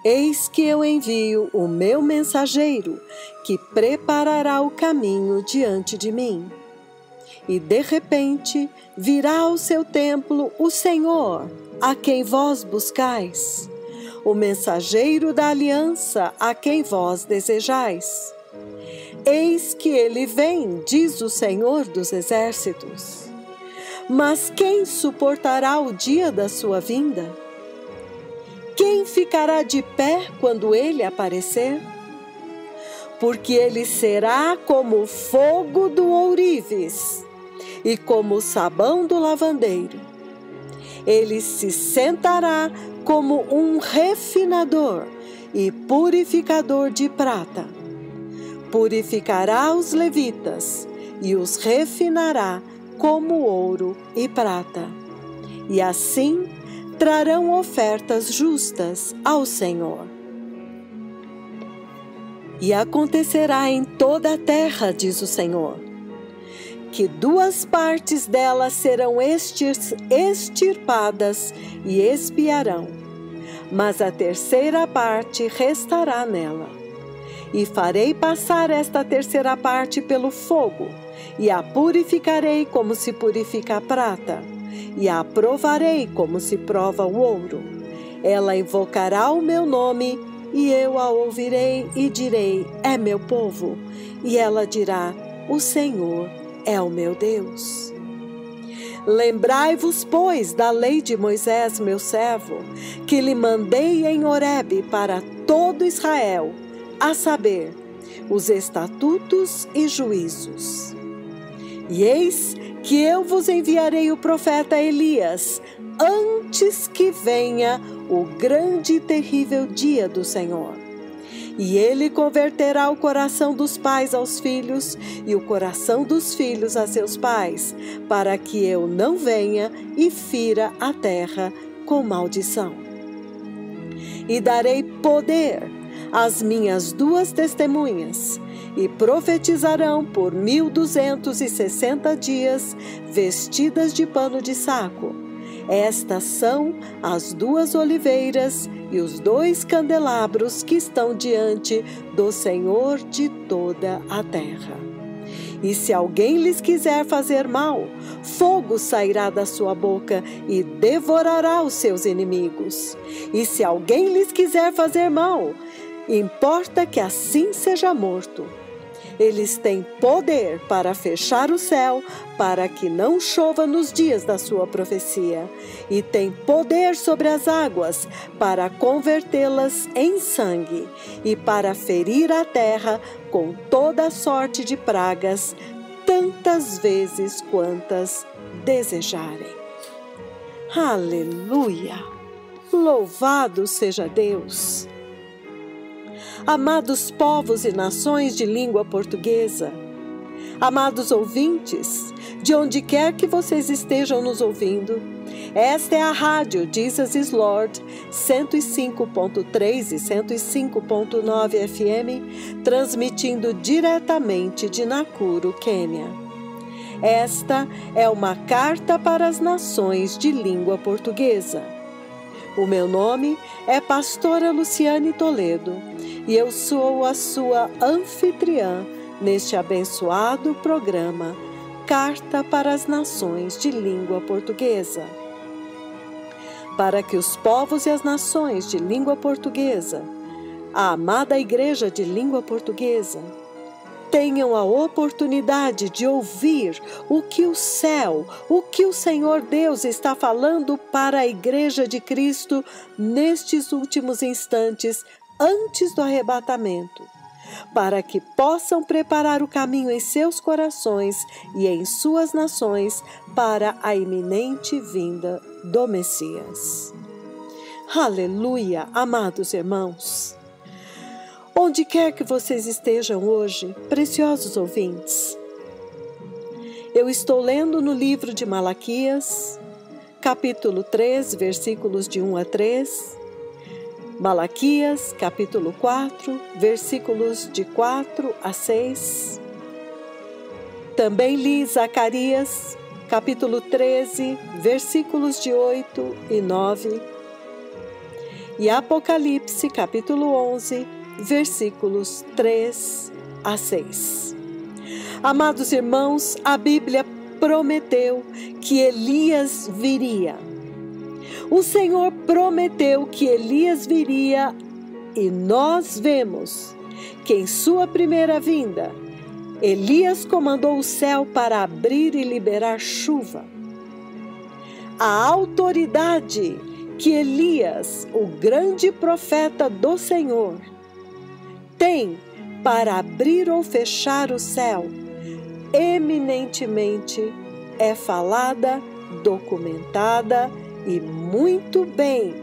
Eis que eu envio o meu mensageiro, que preparará o caminho diante de mim. E de repente virá ao seu templo o Senhor, a quem vós buscais, o mensageiro da aliança a quem vós desejais. Eis que ele vem, diz o Senhor dos Exércitos. Mas quem suportará o dia da sua vinda? Quem ficará de pé quando ele aparecer? Porque ele será como o fogo do ourives e como o sabão do lavandeiro. Ele se sentará como um refinador e purificador de prata. Purificará os levitas e os refinará como ouro e prata. E assim trarão ofertas justas ao Senhor. E acontecerá em toda a terra, diz o Senhor, que 2 partes dela serão extirpadas e expiarão, mas a 3ª parte restará nela. E farei passar esta 3ª parte pelo fogo, e a purificarei como se purifica a prata, e a provarei como se prova o ouro. Ela invocará o meu nome, e eu a ouvirei e direi: é meu povo. E ela dirá: o Senhor é o meu Deus. Lembrai-vos, pois, da lei de Moisés, meu servo, que lhe mandei em Horebe para todo Israel, a saber, os estatutos e juízos. E eis que eu vos enviarei o profeta Elias, antes que venha o grande e terrível dia do Senhor. E ele converterá o coração dos pais aos filhos e o coração dos filhos a seus pais, para que eu não venha e fira a terra com maldição. E darei poder às minhas 2 testemunhas, e profetizarão por 1260 dias, vestidas de pano de saco. Estas são as 2 oliveiras e os 2 candelabros que estão diante do Senhor de toda a terra. E se alguém lhes quiser fazer mal, fogo sairá da sua boca e devorará os seus inimigos. E se alguém lhes quiser fazer mal, importa que assim seja morto. Eles têm poder para fechar o céu, para que não chova nos dias da sua profecia, e têm poder sobre as águas, para convertê-las em sangue, e para ferir a terra com toda sorte de pragas, tantas vezes quantas desejarem. Aleluia! Louvado seja Deus! Amados povos e nações de língua portuguesa, amados ouvintes, de onde quer que vocês estejam nos ouvindo, esta é a rádio Jesus is Lord 105.3 e 105.9 FM, transmitindo diretamente de Nakuru, Quênia. Esta é uma carta para as nações de língua portuguesa. O meu nome é Pastora Luciane Toledo e eu sou a sua anfitriã neste abençoado programa Carta para as Nações de Língua Portuguesa. Para que os povos e as nações de língua portuguesa, a amada Igreja de Língua Portuguesa, tenham a oportunidade de ouvir o que o céu, o que o Senhor Deus está falando para a Igreja de Cristo nestes últimos instantes antes do arrebatamento, para que possam preparar o caminho em seus corações e em suas nações para a iminente vinda do Messias. Aleluia, amados irmãos! Onde quer que vocês estejam hoje, preciosos ouvintes, eu estou lendo no livro de Malaquias, capítulo 3, versículos de 1 a 3, Malaquias, capítulo 4, versículos de 4 a 6. Também li Zacarias, capítulo 13, versículos de 8 e 9. e Apocalipse capítulo 11, versículos 3 a 6. Amados irmãos, a Bíblia prometeu que Elias viria. O Senhor prometeu que Elias viria e nós vemos que em sua primeira vinda, Elias comandou o céu para abrir e liberar chuva. A autoridade que Elias, o grande profeta do Senhor, tem para abrir ou fechar o céu, eminentemente é falada, documentada e muito bem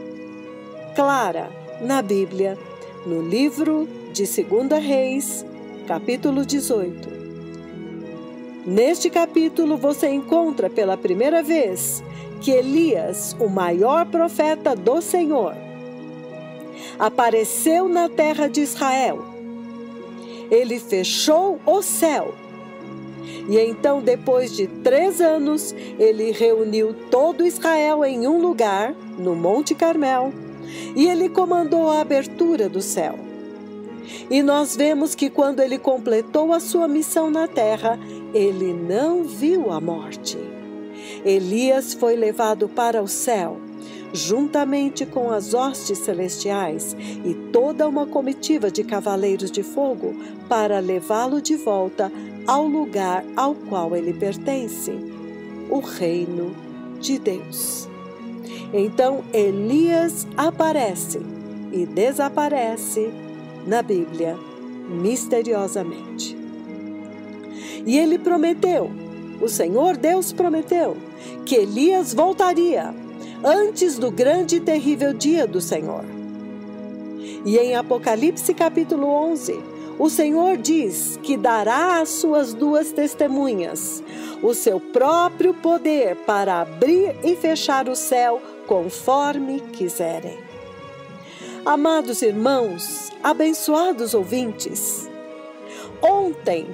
clara na Bíblia, no livro de 2 Reis, capítulo 18. Neste capítulo você encontra pela primeira vez que Elias, o maior profeta do Senhor, apareceu na terra de Israel. Ele fechou o céu. E então, depois de 3 anos, ele reuniu todo Israel em um lugar, no Monte Carmel, e ele comandou a abertura do céu. E nós vemos que quando ele completou a sua missão na terra, ele não viu a morte. Elias foi levado para o céu, juntamente com as hostes celestiais e toda uma comitiva de cavaleiros de fogo, para levá-lo de volta ao lugar ao qual ele pertence, o reino de Deus. Então Elias aparece e desaparece na Bíblia misteriosamente. E ele prometeu, o Senhor Deus prometeu, que Elias voltaria antes do grande e terrível dia do Senhor. E em Apocalipse capítulo 11, o Senhor diz que dará às suas 2 testemunhas o seu próprio poder para abrir e fechar o céu conforme quiserem. Amados irmãos, abençoados ouvintes, ontem,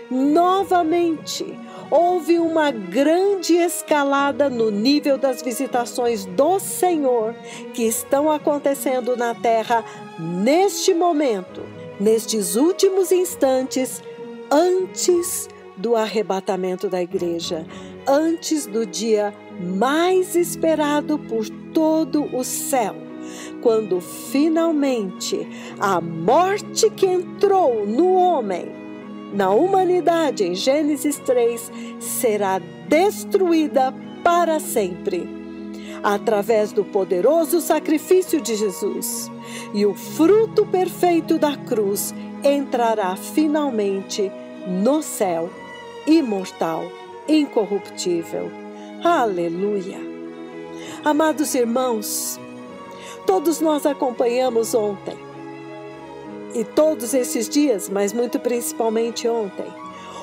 novamente, houve uma grande escalada no nível das visitações do Senhor que estão acontecendo na terra neste momento, nestes últimos instantes, antes do arrebatamento da igreja, antes do dia mais esperado por todo o céu, quando finalmente a morte que entrou no homem, na humanidade, em Gênesis 3, será destruída para sempre, através do poderoso sacrifício de Jesus. E o fruto perfeito da cruz entrará finalmente no céu, imortal, incorruptível. Aleluia! Amados irmãos, todos nós acompanhamos ontem, e todos esses dias, mas muito principalmente ontem,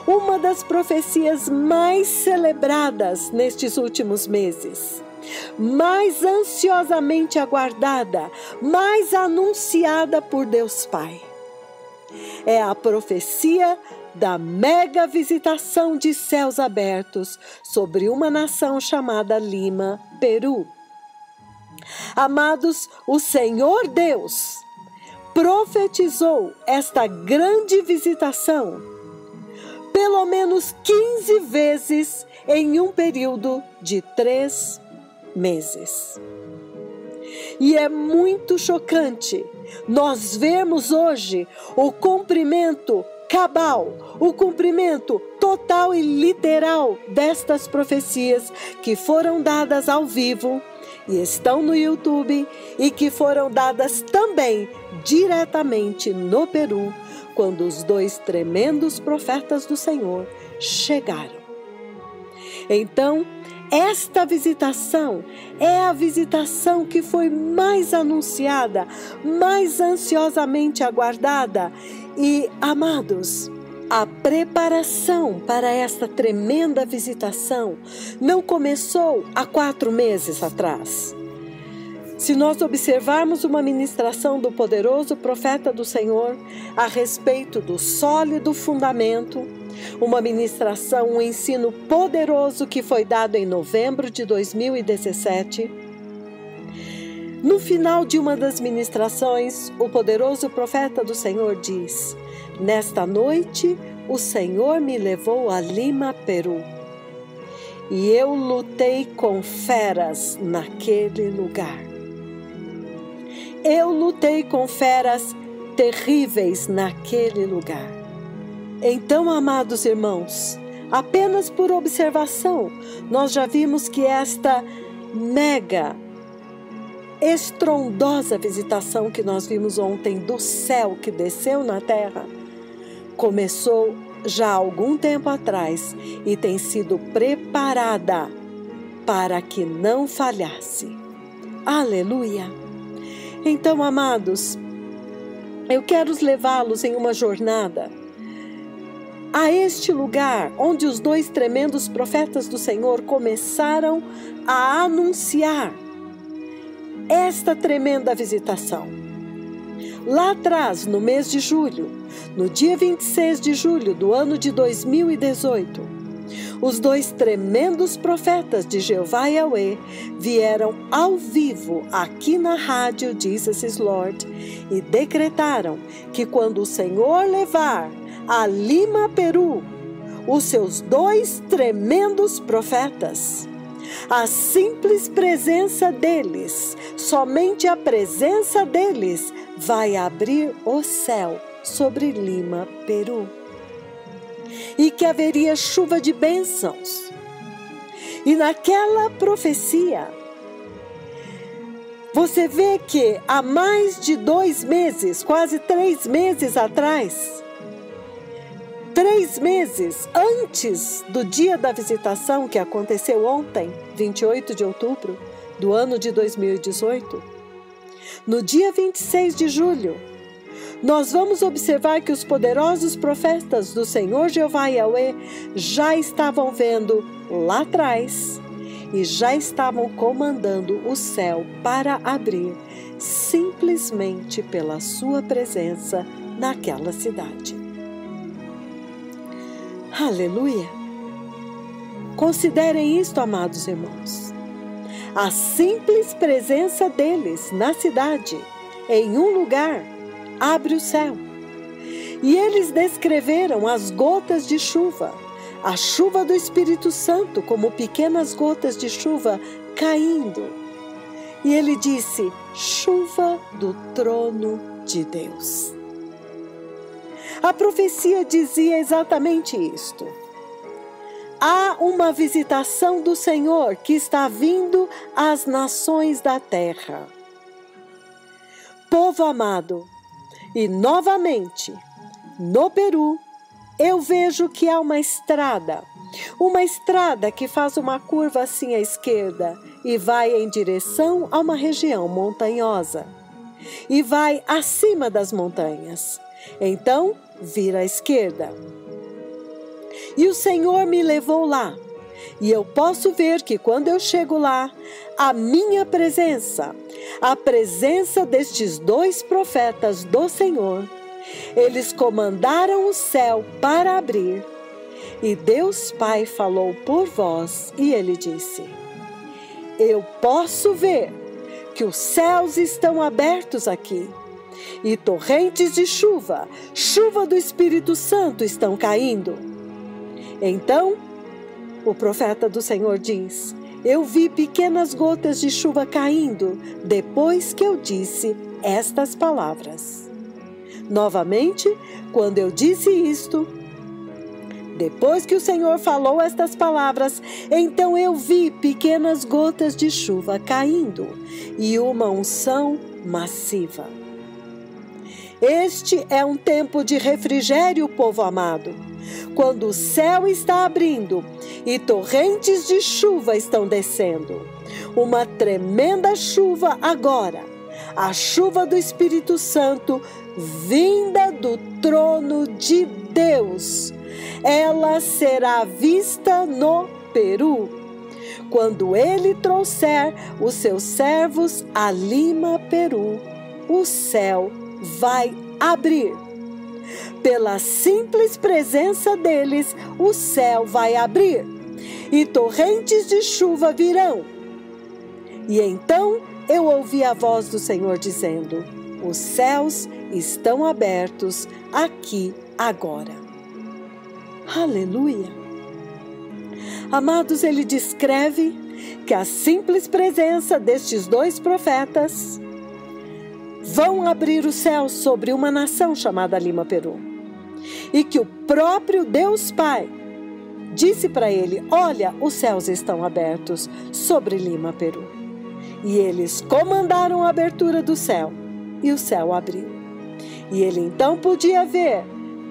uma das profecias mais celebradas nestes últimos meses, mais ansiosamente aguardada, mais anunciada por Deus Pai. É a profecia da mega visitação de céus abertos sobre uma nação chamada Lima, Peru. Amados, o Senhor Deus profetizou esta grande visitação pelo menos 15 vezes em um período de 3 meses. E é muito chocante nós vermos hoje o cumprimento cabal, o cumprimento total e literal destas profecias que foram dadas ao vivo e estão no YouTube, e que foram dadas também diretamente no Peru, quando os 2 tremendos profetas do Senhor chegaram. Então, esta visitação é a visitação que foi mais anunciada, mais ansiosamente aguardada. E, amados, a preparação para esta tremenda visitação não começou há 4 meses atrás. Se nós observarmos uma ministração do poderoso profeta do Senhor a respeito do sólido fundamento, uma ministração, um ensino poderoso que foi dado em novembro de 2017, No final de uma das ministrações, o poderoso profeta do Senhor diz: nesta noite, o Senhor me levou a Lima, Peru, e eu lutei com feras naquele lugar. Eu lutei com feras terríveis naquele lugar. Então, amados irmãos, apenas por observação, nós já vimos que esta mega, estrondosa visitação que nós vimos ontem do céu que desceu na terra, começou já há algum tempo atrás e tem sido preparada para que não falhasse. Aleluia! Então, amados, eu quero levá-los em uma jornada a este lugar onde os dois tremendos profetas do Senhor começaram a anunciar esta tremenda visitação. Lá atrás, no mês de julho, no dia 26 de julho do ano de 2018, os dois tremendos profetas de Jeová Yahweh vieram ao vivo aqui na rádio Jesus is Lord e decretaram que quando o Senhor levar a Lima, Peru, os seus dois tremendos profetas, a simples presença deles, somente a presença deles vai abrir o céu sobre Lima, Peru. E que haveria chuva de bênçãos. E naquela profecia, você vê que há mais de 2 meses, quase 3 meses atrás, 3 meses antes do dia da visitação que aconteceu ontem, 28 de outubro do ano de 2018, no dia 26 de julho, nós vamos observar que os poderosos profetas do Senhor Jeová Yahweh já estavam vendo lá atrás e já estavam comandando o céu para abrir simplesmente pela sua presença naquela cidade. Aleluia! Considerem isto, amados irmãos. A simples presença deles na cidade, em um lugar, abre o céu. E eles descreveram as gotas de chuva, a chuva do Espírito Santo, como pequenas gotas de chuva caindo. E ele disse: chuva do trono de Deus. A profecia dizia exatamente isto. Há uma visitação do Senhor que está vindo às nações da terra. Povo amado, e novamente, no Peru, eu vejo que há uma estrada que faz uma curva assim à esquerda e vai em direção a uma região montanhosa e vai acima das montanhas. Então, vira à esquerda. E o Senhor me levou lá. E eu posso ver que quando eu chego lá, a minha presença, a presença destes dois profetas do Senhor, eles comandaram o céu para abrir. E Deus Pai falou por voz e ele disse: eu posso ver que os céus estão abertos aqui. E torrentes de chuva, chuva do Espírito Santo estão caindo. Então, o profeta do Senhor diz: eu vi pequenas gotas de chuva caindo depois que eu disse estas palavras. Novamente, quando eu disse isto, depois que o Senhor falou estas palavras, então eu vi pequenas gotas de chuva caindo e uma unção massiva. Este é um tempo de refrigério, povo amado, quando o céu está abrindo e torrentes de chuva estão descendo. Uma tremenda chuva agora, a chuva do Espírito Santo, vinda do trono de Deus. Ela será vista no Peru, quando ele trouxer os seus servos a Lima, Peru. O céu vai abrir. Pela simples presença deles, o céu vai abrir e torrentes de chuva virão. E então eu ouvi a voz do Senhor dizendo: os céus estão abertos aqui agora. Aleluia! Amados, ele descreve que a simples presença destes dois profetas vão abrir os céus sobre uma nação chamada Lima, Peru. E que o próprio Deus Pai disse para ele: olha, os céus estão abertos sobre Lima, Peru. E eles comandaram a abertura do céu, e o céu abriu. E ele então podia ver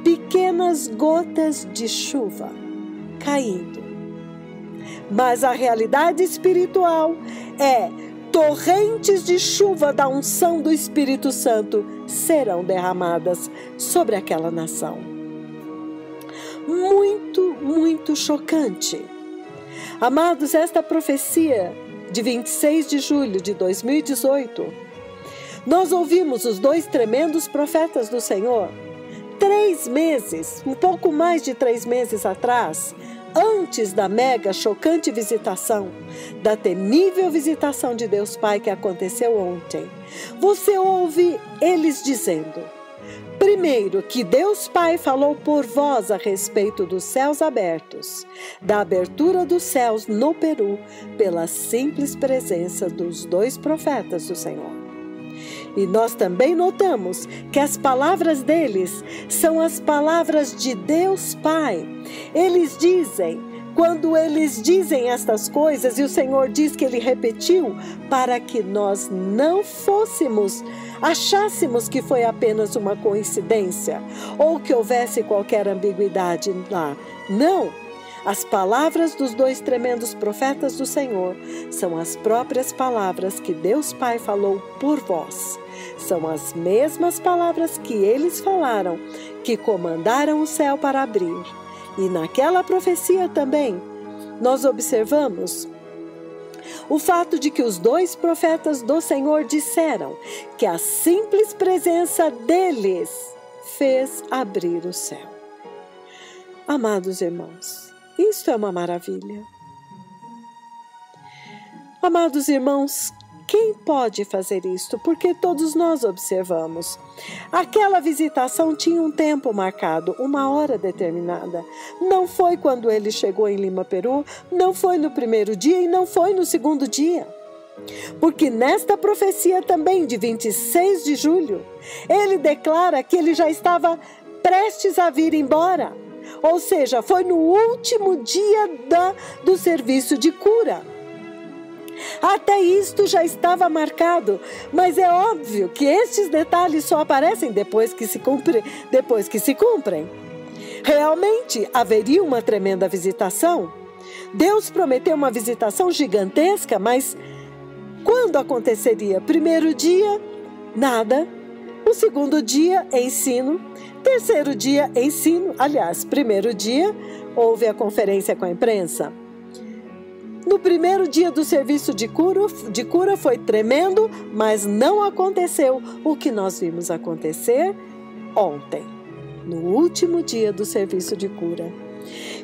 pequenas gotas de chuva caindo. Mas a realidade espiritual é: torrentes de chuva da unção do Espírito Santo serão derramadas sobre aquela nação. Muito, muito chocante. Amados, esta profecia de 26 de julho de 2018, nós ouvimos os dois tremendos profetas do Senhor 3 meses, um pouco mais de 3 meses atrás, antes da mega chocante visitação, da temível visitação de Deus Pai que aconteceu ontem. Você ouve eles dizendo: primeiro, que Deus Pai falou por voz a respeito dos céus abertos, da abertura dos céus no Peru, pela simples presença dos dois profetas do Senhor. E nós também notamos que as palavras deles são as palavras de Deus Pai. Eles dizem, quando eles dizem estas coisas, e o Senhor diz que Ele repetiu, para que nós não achássemos que foi apenas uma coincidência, ou que houvesse qualquer ambiguidade lá. Não! As palavras dos dois tremendos profetas do Senhor são as próprias palavras que Deus Pai falou por vós. São as mesmas palavras que eles falaram, que comandaram o céu para abrir. E naquela profecia também, nós observamos o fato de que os dois profetas do Senhor disseram que a simples presença deles fez abrir o céu. Amados irmãos, isto é uma maravilha. Amados irmãos, quem pode fazer isto? Porque todos nós observamos. Aquela visitação tinha um tempo marcado, uma hora determinada. Não foi quando ele chegou em Lima, Peru, não foi no primeiro dia e não foi no segundo dia. Porque nesta profecia também de 26 de julho, ele declara que ele já estava prestes a vir embora. Ou seja, foi no último dia do serviço de cura. Até isto já estava marcado, mas é óbvio que estes detalhes só aparecem depois que se cumprem. Realmente haveria uma tremenda visitação. Deus prometeu uma visitação gigantesca, mas quando aconteceria? Primeiro dia, nada. O segundo dia, ensino. Terceiro dia, ensino. Aliás, primeiro dia, houve a conferência com a imprensa. No primeiro dia do serviço de cura foi tremendo, mas não aconteceu o que nós vimos acontecer ontem, no último dia do serviço de cura.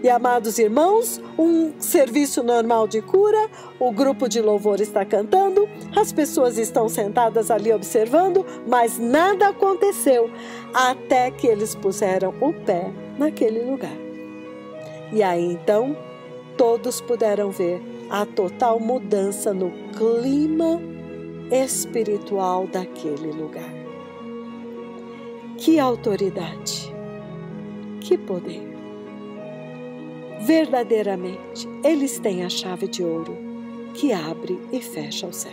E, amados irmãos, um serviço normal de cura, o grupo de louvor está cantando, as pessoas estão sentadas ali observando, mas nada aconteceu até que eles puseram o pé naquele lugar. E aí então todos puderam ver a total mudança no clima espiritual daquele lugar. Que autoridade, que poder! Verdadeiramente, eles têm a chave de ouro que abre e fecha o céu.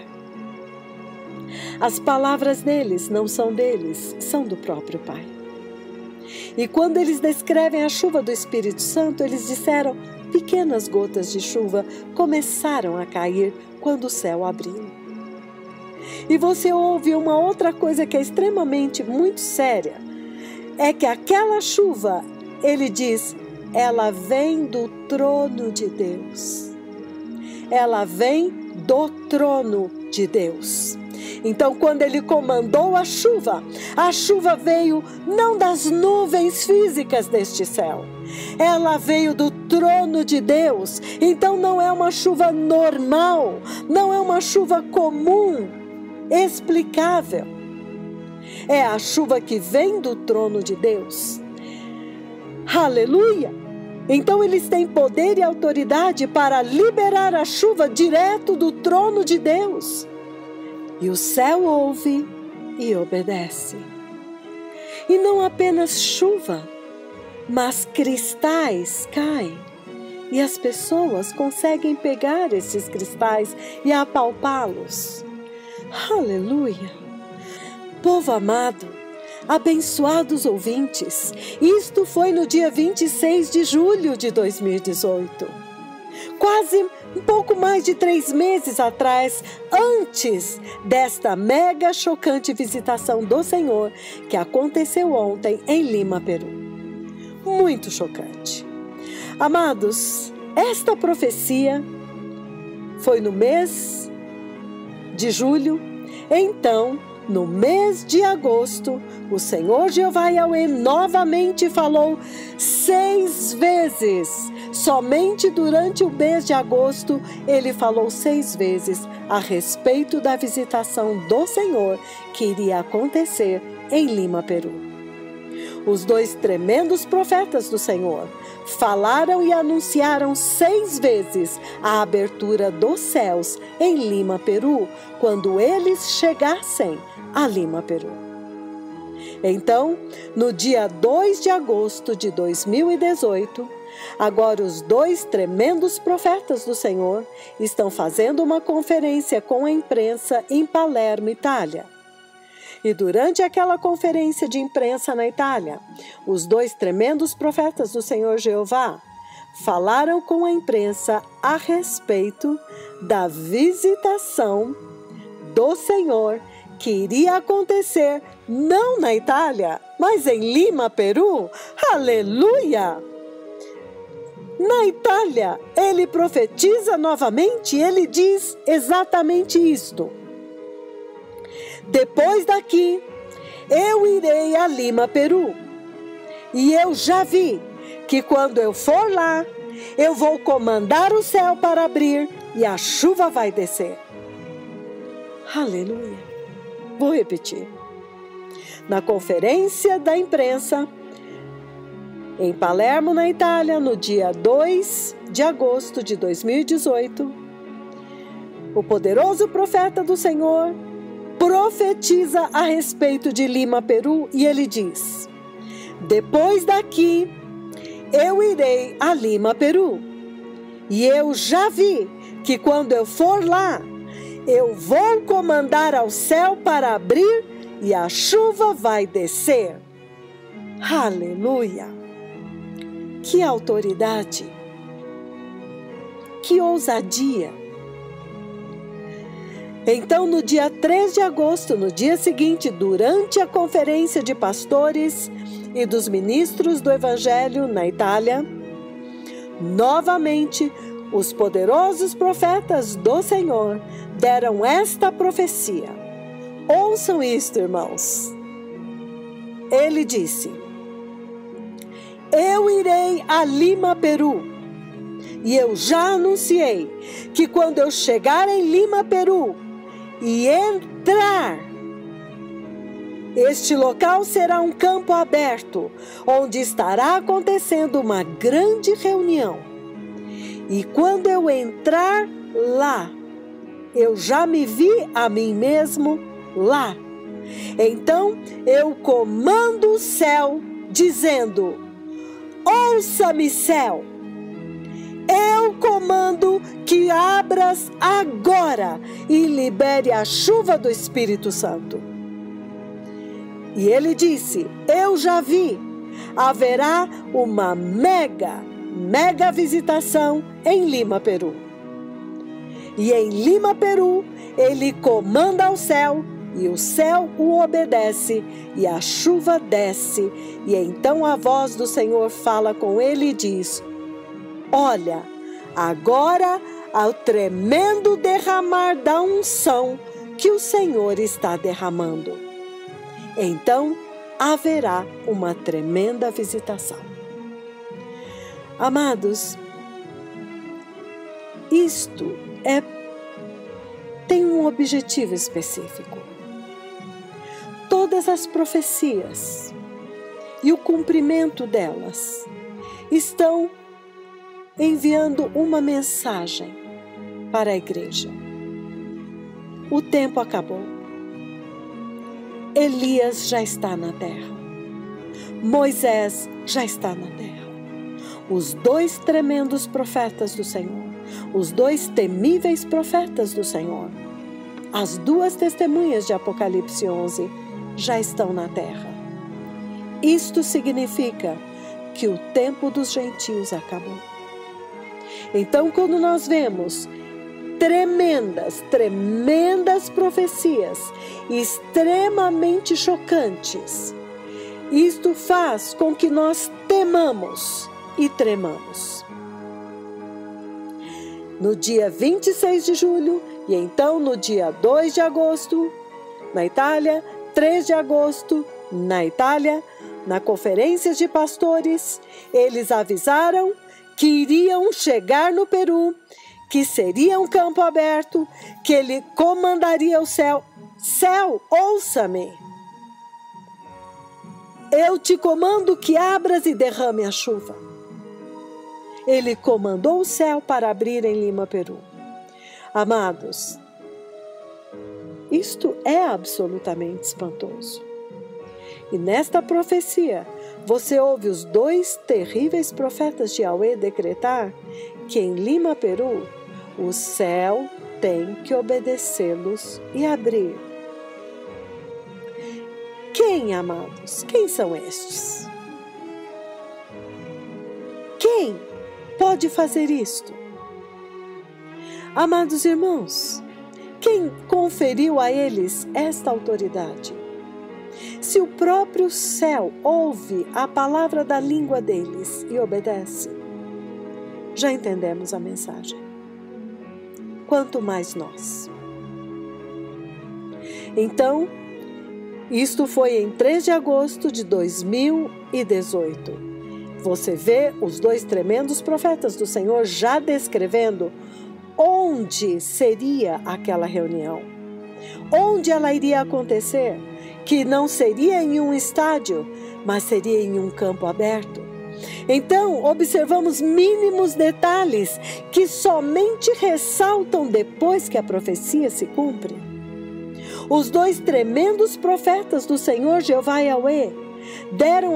As palavras deles não são deles, são do próprio Pai. E quando eles descrevem a chuva do Espírito Santo, eles disseram: pequenas gotas de chuva começaram a cair quando o céu abriu. E você ouve uma outra coisa que é extremamente muito séria, é que aquela chuva, ele diz, ela vem do trono de Deus. Ela vem do trono de Deus. Então, quando ele comandou a chuva veio não das nuvens físicas deste céu. Ela veio do trono de Deus. Então não é uma chuva normal, não é uma chuva comum, explicável. É a chuva que vem do trono de Deus. Aleluia! Então eles têm poder e autoridade para liberar a chuva direto do trono de Deus. E o céu ouve e obedece. E não apenas chuva, mas cristais caem. E as pessoas conseguem pegar esses cristais e apalpá-los. Aleluia! Povo amado, abençoados ouvintes, isto foi no dia 26 de julho de 2018. Quase um pouco mais de 3 meses atrás, antes desta mega chocante visitação do Senhor que aconteceu ontem em Lima, Peru. Muito chocante. Amados, esta profecia foi no mês de julho. Então, no mês de agosto, o Senhor Jeová Yahweh novamente falou 6 vezes. Somente durante o mês de agosto, ele falou 6 vezes a respeito da visitação do Senhor que iria acontecer em Lima, Peru. Os 2 tremendos profetas do Senhor falaram e anunciaram 6 vezes a abertura dos céus em Lima, Peru, quando eles chegassem a Lima, Peru. Então, no dia 2 de agosto de 2018, agora os 2 tremendos profetas do Senhor estão fazendo uma conferência com a imprensa em Palermo, Itália. E durante aquela conferência de imprensa na Itália, os 2 tremendos profetas do Senhor Jeová falaram com a imprensa a respeito da visitação do Senhor que iria acontecer não na Itália, mas em Lima, Peru. Aleluia! Na Itália, ele profetiza novamente, ele diz exatamente isto. Depois daqui, eu irei a Lima, Peru. E eu já vi que quando eu for lá, eu vou comandar o céu para abrir e a chuva vai descer. Aleluia. Vou repetir. Na conferência da imprensa, em Palermo, na Itália, no dia 2 de agosto de 2018, o poderoso profeta do Senhor profetiza a respeito de Lima, Peru, e ele diz: depois daqui, eu irei a Lima, Peru. E eu já vi que quando eu for lá, eu vou comandar ao céu para abrir e a chuva vai descer. Aleluia! Que autoridade! Que ousadia! Então, no dia 3 de agosto, no dia seguinte, durante a conferência de pastores e dos ministros do Evangelho na Itália, novamente, os poderosos profetas do Senhor deram esta profecia. Ouçam isto, irmãos. Ele disse: eu irei a Lima, Peru. E eu já anunciei que quando eu chegar em Lima, Peru, e entrar, este local será um campo aberto, onde estará acontecendo uma grande reunião. E quando eu entrar lá, eu já me vi a mim mesmo lá. Então eu comando o céu, dizendo: ouça-me, céu. Eu comando que abras agora e libere a chuva do Espírito Santo. E ele disse: eu já vi, haverá uma mega visitação em Lima, Peru. E em Lima, Peru, ele comanda ao céu, e o céu o obedece, e a chuva desce. E então a voz do Senhor fala com ele e diz: olha, agora ao tremendo derramar da unção que o Senhor está derramando. Então haverá uma tremenda visitação. Amados, isto tem um objetivo específico. Todas as profecias e o cumprimento delas estão enviando uma mensagem para a igreja. O tempo acabou. Elias já está na terra. Moisés já está na terra. Os 2 tremendos profetas do Senhor, os 2 temíveis profetas do Senhor, as 2 testemunhas de Apocalipse 11 já estão na terra. Isto significa que o tempo dos gentios acabou. Então, quando nós vemos tremendas profecias, extremamente chocantes, isto faz com que nós temamos e tremamos. No dia 26 de julho e então no dia 2 de agosto, na Itália, 3 de agosto, na Itália, na conferência de pastores, eles avisaram que iriam chegar no Peru, que seria um campo aberto, que ele comandaria o céu. Céu, ouça-me! Eu te comando que abras e derrame a chuva. Ele comandou o céu para abrir em Lima, Peru. Amados, isto é absolutamente espantoso. E nesta profecia, você ouve os 2 terríveis profetas de Yahweh decretar que em Lima, Peru, o céu tem que obedecê-los e abrir. Quem, amados? Quem são estes? Quem pode fazer isto? Amados irmãos, quem conferiu a eles esta autoridade? Se o próprio céu ouve a palavra da língua deles e obedece, já entendemos a mensagem. Quanto mais nós. Então, isto foi em 3 de agosto de 2018. Você vê os 2 tremendos profetas do Senhor já descrevendo onde seria aquela reunião, onde ela iria acontecer, que não seria em um estádio, mas seria em um campo aberto. Então, observamos mínimos detalhes que somente ressaltam depois que a profecia se cumpre. Os 2 tremendos profetas do Senhor Jeová Yahweh deram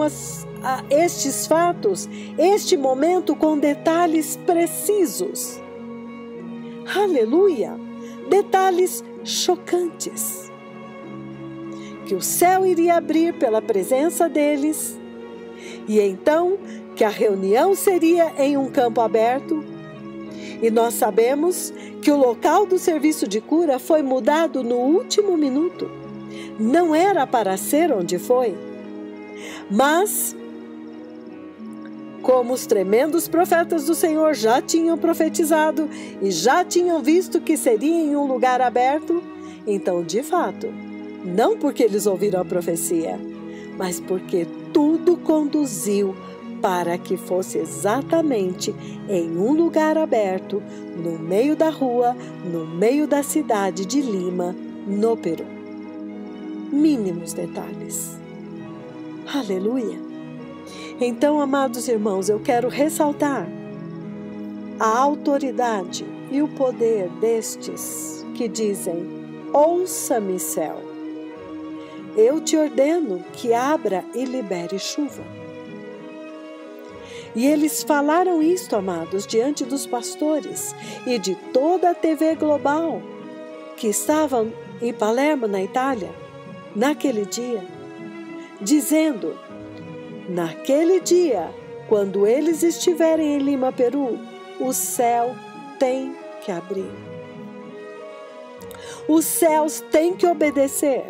estes fatos, este momento com detalhes precisos. Aleluia! Detalhes chocantes. Que o céu iria abrir pela presença deles, e então que a reunião seria em um campo aberto. E nós sabemos que o local do serviço de cura foi mudado no último minuto. Não era para ser onde foi. Mas, como os tremendos profetas do Senhor já tinham profetizado e já tinham visto que seria em um lugar aberto, então, de fato, não porque eles ouviram a profecia, mas porque tudo conduziu para que fosse exatamente em um lugar aberto, no meio da rua, no meio da cidade de Lima, no Peru. Mínimos detalhes. Aleluia! Então, amados irmãos, eu quero ressaltar a autoridade e o poder destes que dizem: ouça-me, céu. Eu te ordeno que abra e libere chuva. E eles falaram isto, amados, diante dos pastores e de toda a TV global que estavam em Palermo, na Itália, naquele dia, dizendo: naquele dia, quando eles estiverem em Lima, Peru, o céu tem que abrir. Os céus têm que obedecer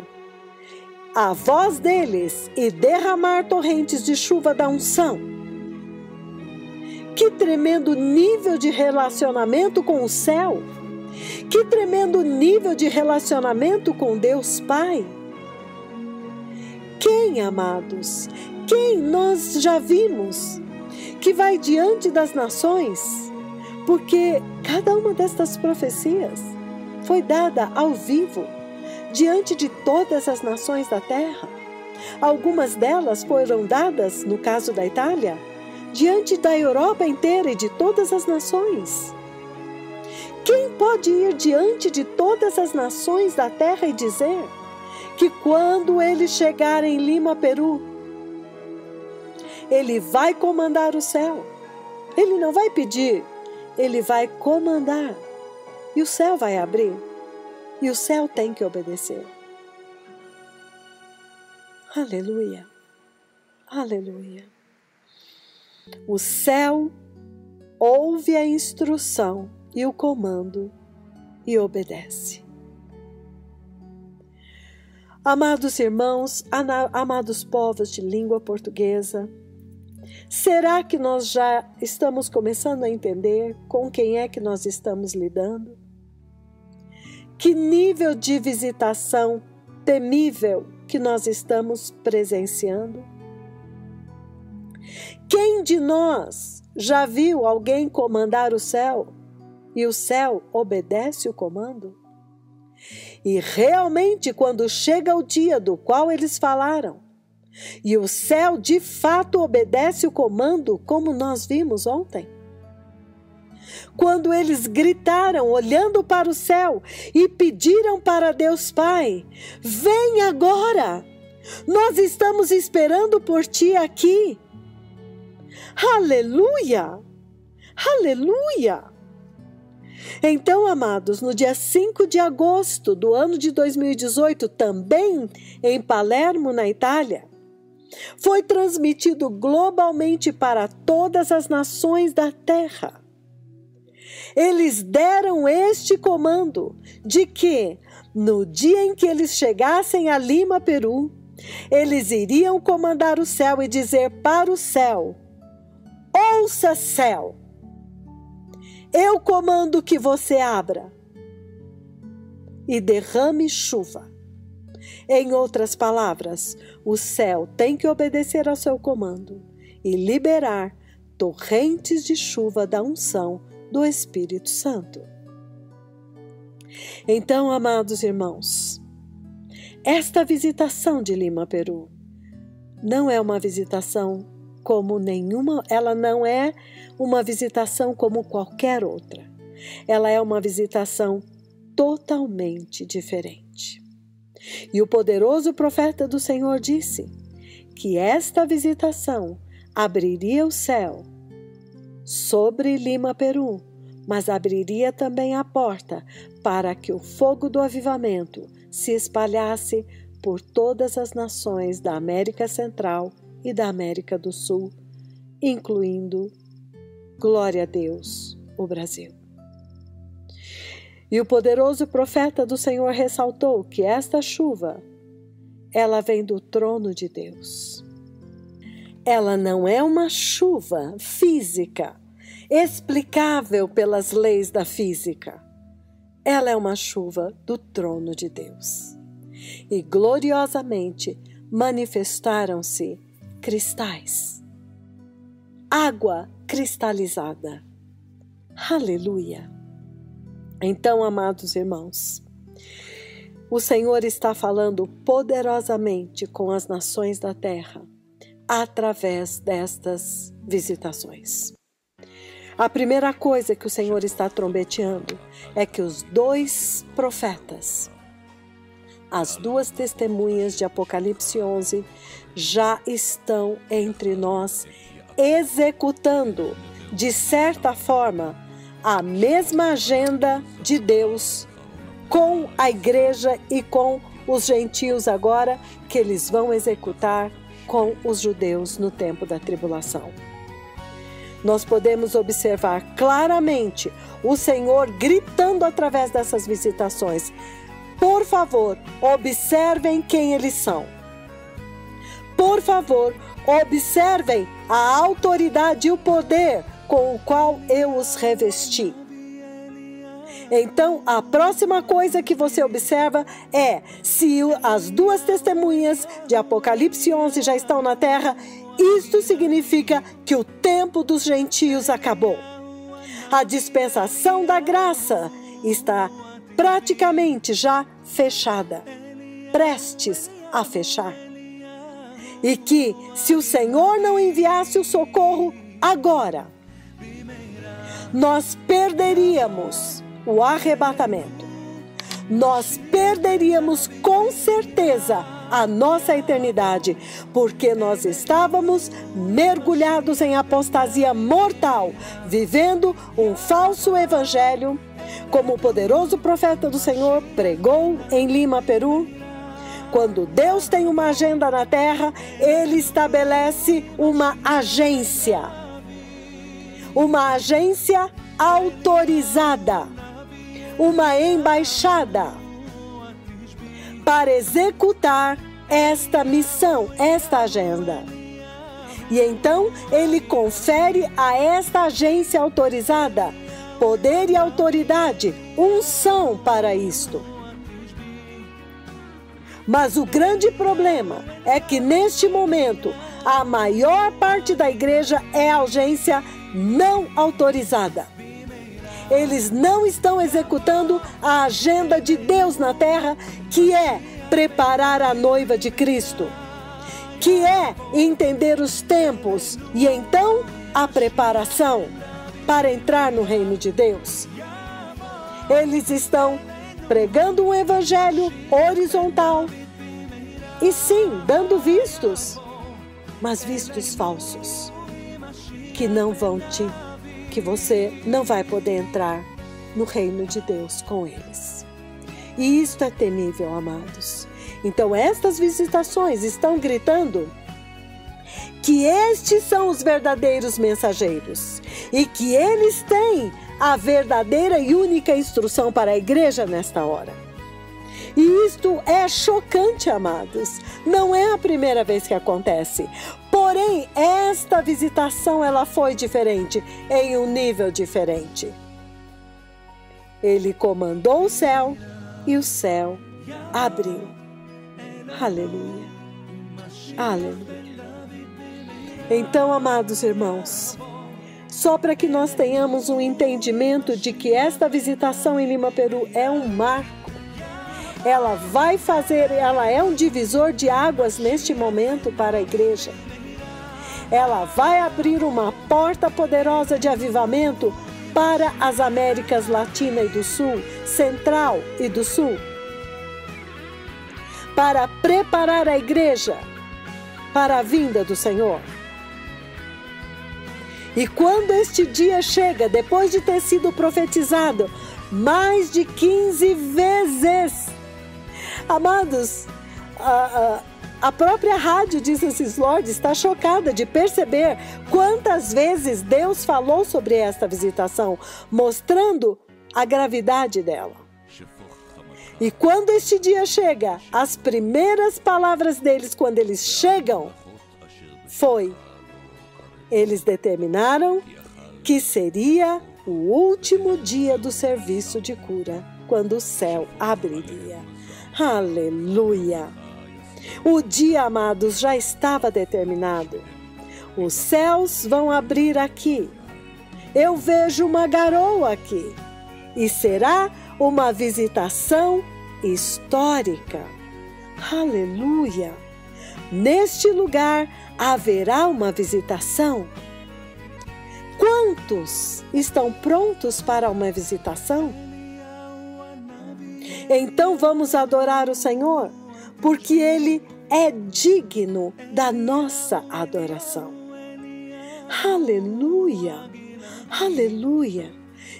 a voz deles e derramar torrentes de chuva da unção. Que tremendo nível de relacionamento com o céu! Que tremendo nível de relacionamento com Deus Pai! Quem, amados? Quem nós já vimos que vai diante das nações, porque cada uma destas profecias foi dada ao vivo, diante de todas as nações da terra. Algumas delas foram dadas, no caso da Itália, diante da Europa inteira e de todas as nações. Quem pode ir diante de todas as nações da terra e dizer que quando ele chegar em Lima, Peru, ele vai comandar o céu? Ele não vai pedir, ele vai comandar. E o céu vai abrir. E o céu tem que obedecer. Aleluia. Aleluia. O céu ouve a instrução e o comando e obedece. Amados irmãos, amados povos de língua portuguesa, será que nós já estamos começando a entender com quem é que nós estamos lidando? Que nível de visitação temível que nós estamos presenciando? Quem de nós já viu alguém comandar o céu e o céu obedece o comando? E realmente, quando chega o dia do qual eles falaram, e o céu de fato obedece o comando, como nós vimos ontem, quando eles gritaram olhando para o céu e pediram para Deus Pai: vem agora, nós estamos esperando por ti aqui. Aleluia! Aleluia! Então, amados, no dia 5 de agosto do ano de 2018, também em Palermo, na Itália, foi transmitido globalmente para todas as nações da terra. Eles deram este comando de que, no dia em que eles chegassem a Lima, Peru, eles iriam comandar o céu e dizer para o céu: ouça, céu, eu comando que você abra e derrame chuva. Em outras palavras, o céu tem que obedecer ao seu comando e liberar torrentes de chuva da unção do Espírito Santo. Então, amados irmãos, esta visitação de Lima, Peru, não é uma visitação como nenhuma, ela não é uma visitação como qualquer outra. Ela é uma visitação totalmente diferente. E o poderoso profeta do Senhor disse que esta visitação abriria o céu sobre Lima, Peru, mas abriria também a porta para que o fogo do avivamento se espalhasse por todas as nações da América Central e da América do Sul, incluindo, glória a Deus, o Brasil. E o poderoso profeta do Senhor ressaltou que esta chuva, ela vem do trono de Deus. Ela não é uma chuva física, explicável pelas leis da física. Ela é uma chuva do trono de Deus. E gloriosamente manifestaram-se cristais, água cristalizada. Aleluia! Então, amados irmãos, o Senhor está falando poderosamente com as nações da terra através destas visitações. A primeira coisa que o Senhor está trombeteando é que os 2 profetas, as 2 testemunhas de Apocalipse 11, já estão entre nós, executando, de certa forma, a mesma agenda de Deus com a igreja e com os gentios agora, que eles vão executar com os judeus no tempo da tribulação. Nós podemos observar claramente o Senhor gritando através dessas visitações: por favor, observem quem eles são. Por favor, observem a autoridade e o poder com o qual eu os revesti. Então, a próxima coisa que você observa é: se as 2 testemunhas de Apocalipse 11 já estão na terra, Isto significa que o tempo dos gentios acabou. A dispensação da graça está praticamente já fechada, prestes a fechar. E que, se o Senhor não enviasse o socorro agora, nós perderíamos o arrebatamento. Nós perderíamos com certeza a nossa eternidade, porque nós estávamos mergulhados em apostasia mortal, vivendo um falso evangelho, como o poderoso profeta do Senhor pregou em Lima, Peru. Quando Deus tem uma agenda na terra, Ele estabelece uma agência autorizada, uma embaixada, para executar esta missão, esta agenda. E então Ele confere a esta agência autorizada poder e autoridade, unção para isto. Mas o grande problema é que neste momento a maior parte da igreja é agência não autorizada. Eles não estão executando a agenda de Deus na terra, que é preparar a noiva de Cristo, que é entender os tempos e então a preparação para entrar no reino de Deus. Eles estão pregando um evangelho horizontal e sim, dando vistos, mas vistos falsos, que você não vai poder entrar no reino de Deus com eles. E isto é temível, amados. Então estas visitações estão gritando que estes são os verdadeiros mensageiros e que eles têm a verdadeira e única instrução para a igreja nesta hora. E isto é chocante, amados. Não é a primeira vez que acontece. Porém, esta visitação ela foi diferente, em um nível diferente. Ele comandou o céu e o céu abriu. Aleluia. Aleluia. Então, amados irmãos, só para que nós tenhamos um entendimento de que esta visitação em Lima, Peru é um marco. Ela é um divisor de águas neste momento para a igreja. Ela vai abrir uma porta poderosa de avivamento para as Américas Latina e do Sul, Central e do Sul, para preparar a igreja para a vinda do Senhor. E quando este dia chega, depois de ter sido profetizado mais de 15 vezes, amados, a própria rádio Jesus Lord está chocada de perceber quantas vezes Deus falou sobre esta visitação, mostrando a gravidade dela. E quando este dia chega, as primeiras palavras deles, quando eles chegam, eles determinaram que seria o último dia do serviço de cura, quando o céu abriria. Aleluia! O dia, amados, já estava determinado. Os céus vão abrir aqui. Eu vejo uma garoa aqui. E será uma visitação histórica. Aleluia! Neste lugar haverá uma visitação. Quantos estão prontos para uma visitação? Então vamos adorar o Senhor, porque Ele é digno da nossa adoração. Aleluia! Aleluia!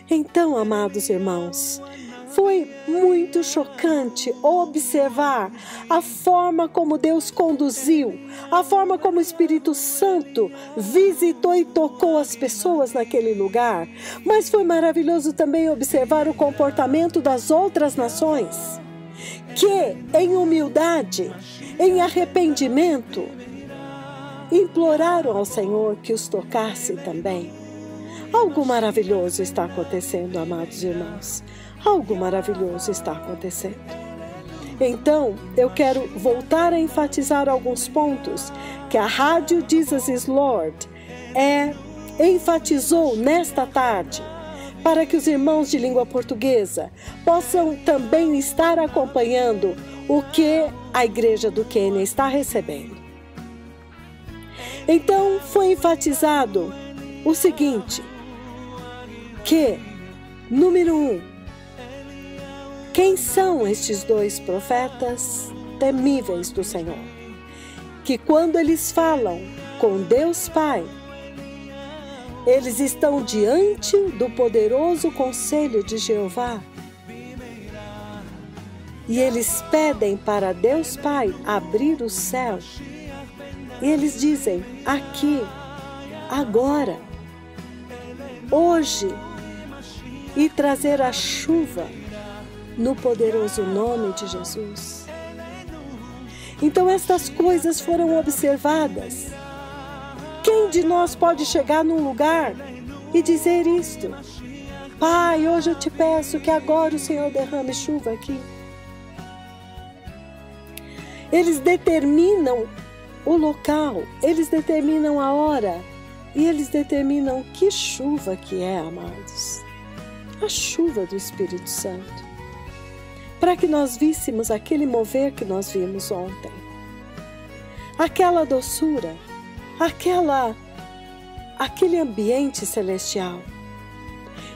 Então, amados irmãos, foi muito chocante observar a forma como Deus conduziu, a forma como o Espírito Santo visitou e tocou as pessoas naquele lugar. Mas foi maravilhoso também observar o comportamento das outras nações, que em humildade, em arrependimento, imploraram ao Senhor que os tocasse também. Algo maravilhoso está acontecendo, amados irmãos. Algo maravilhoso está acontecendo. Então, eu quero voltar a enfatizar alguns pontos que a Rádio Jesus is Lord enfatizou nesta tarde, para que os irmãos de língua portuguesa possam também estar acompanhando o que a Igreja do Quênia está recebendo. Então, foi enfatizado o seguinte, que, número 1, quem são estes dois profetas temíveis do Senhor? Que quando eles falam com Deus Pai, eles estão diante do poderoso conselho de Jeová. E eles pedem para Deus Pai abrir o céu. E eles dizem, aqui, agora, hoje, e trazer a chuva no poderoso nome de Jesus. Então estas coisas foram observadas. Quem de nós pode chegar num lugar e dizer isto? Pai, hoje eu te peço que agora o Senhor derrame chuva aqui. Eles determinam o local, eles determinam a hora e eles determinam que chuva que é, amados. A chuva do Espírito Santo. Para que nós víssemos aquele mover que nós vimos ontem. Aquela doçura, aquele ambiente celestial.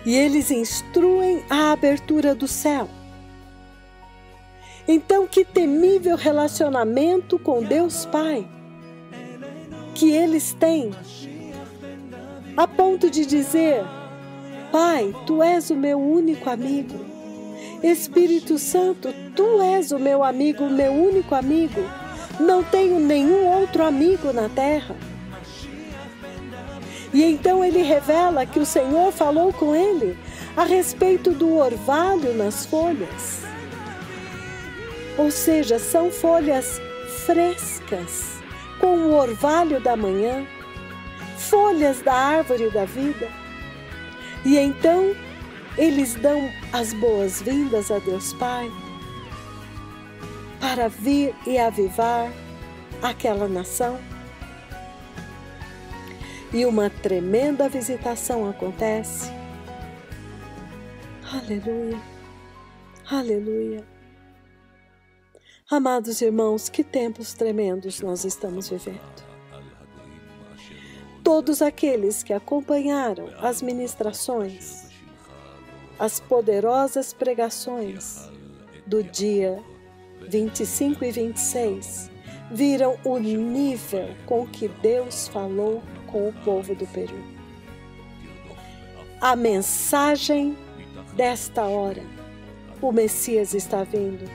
E eles instruem a abertura do céu. Então, que temível relacionamento com Deus Pai que eles têm, a ponto de dizer, Pai, Tu és o meu único amigo. Espírito Santo, Tu és o meu amigo, o meu único amigo. Não tenho nenhum outro amigo na terra. E então ele revela que o Senhor falou com ele a respeito do orvalho nas folhas. Ou seja, são folhas frescas, com o orvalho da manhã, folhas da árvore da vida. E então eles dão as boas-vindas a Deus Pai para vir e avivar aquela nação. E uma tremenda visitação acontece. Aleluia, aleluia. Amados irmãos, que tempos tremendos nós estamos vivendo. Todos aqueles que acompanharam as ministrações, as poderosas pregações do dia 25 e 26, viram o nível com que Deus falou com o povo do Peru. A mensagem desta hora, o Messias está vindo,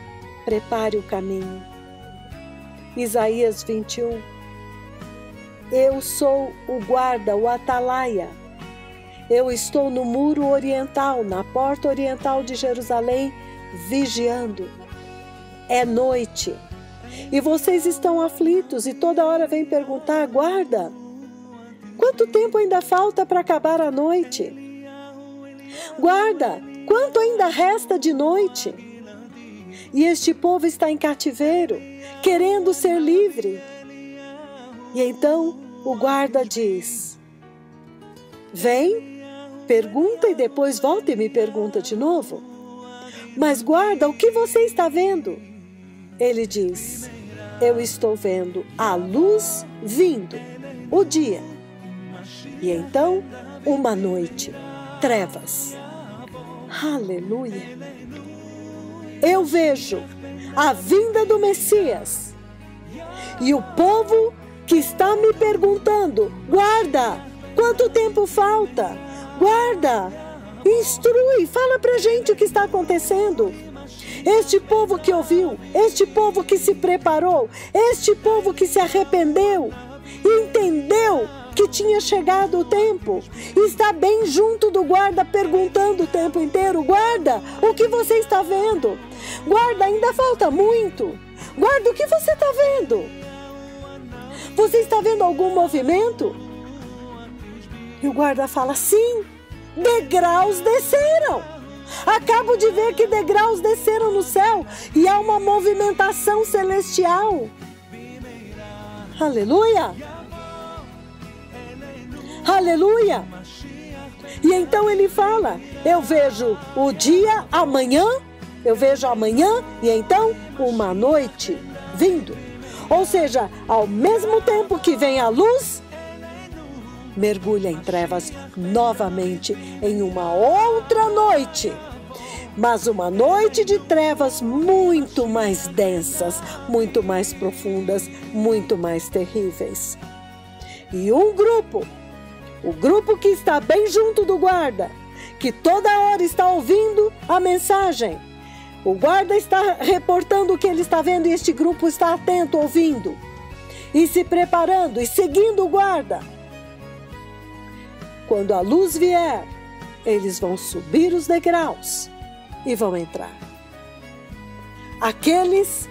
prepare o caminho. Isaías 21, eu sou o guarda, o atalaia. Eu estou no muro oriental, na porta oriental de Jerusalém, vigiando. É noite. E vocês estão aflitos e toda hora vêm perguntar, guarda, quanto tempo ainda falta para acabar a noite? Guarda, quanto ainda resta de noite? E este povo está em cativeiro, querendo ser livre. E então o guarda diz, vem, pergunta e depois volta e me pergunta de novo. Mas guarda, o que você está vendo? Ele diz, eu estou vendo a luz vindo, o dia. E então, uma noite, trevas. Aleluia! Eu vejo a vinda do Messias. E o povo que está me perguntando, guarda, quanto tempo falta? Guarda, instrui, fala pra gente o que está acontecendo. Este povo que ouviu, este povo que se preparou, este povo que se arrependeu, entendeu que tinha chegado o tempo, está bem junto do guarda perguntando o tempo inteiro, guarda, o que você está vendo? Guarda, ainda falta muito. Guarda, o que você está vendo? Você está vendo algum movimento? E o guarda fala, sim, degraus desceram. Acabo de ver que degraus desceram no céu e há uma movimentação celestial. Aleluia! Aleluia! E então ele fala, eu vejo o dia amanhã, eu vejo amanhã e então uma noite vindo. Ou seja, ao mesmo tempo que vem a luz, mergulha em trevas novamente em uma outra noite. Mas uma noite de trevas muito mais densas, muito mais profundas, muito mais terríveis. E um grupo, o grupo que está bem junto do guarda, que toda hora está ouvindo a mensagem. O guarda está reportando o que ele está vendo e este grupo está atento, ouvindo. E se preparando e seguindo o guarda. Quando a luz vier, eles vão subir os degraus e vão entrar. Aqueles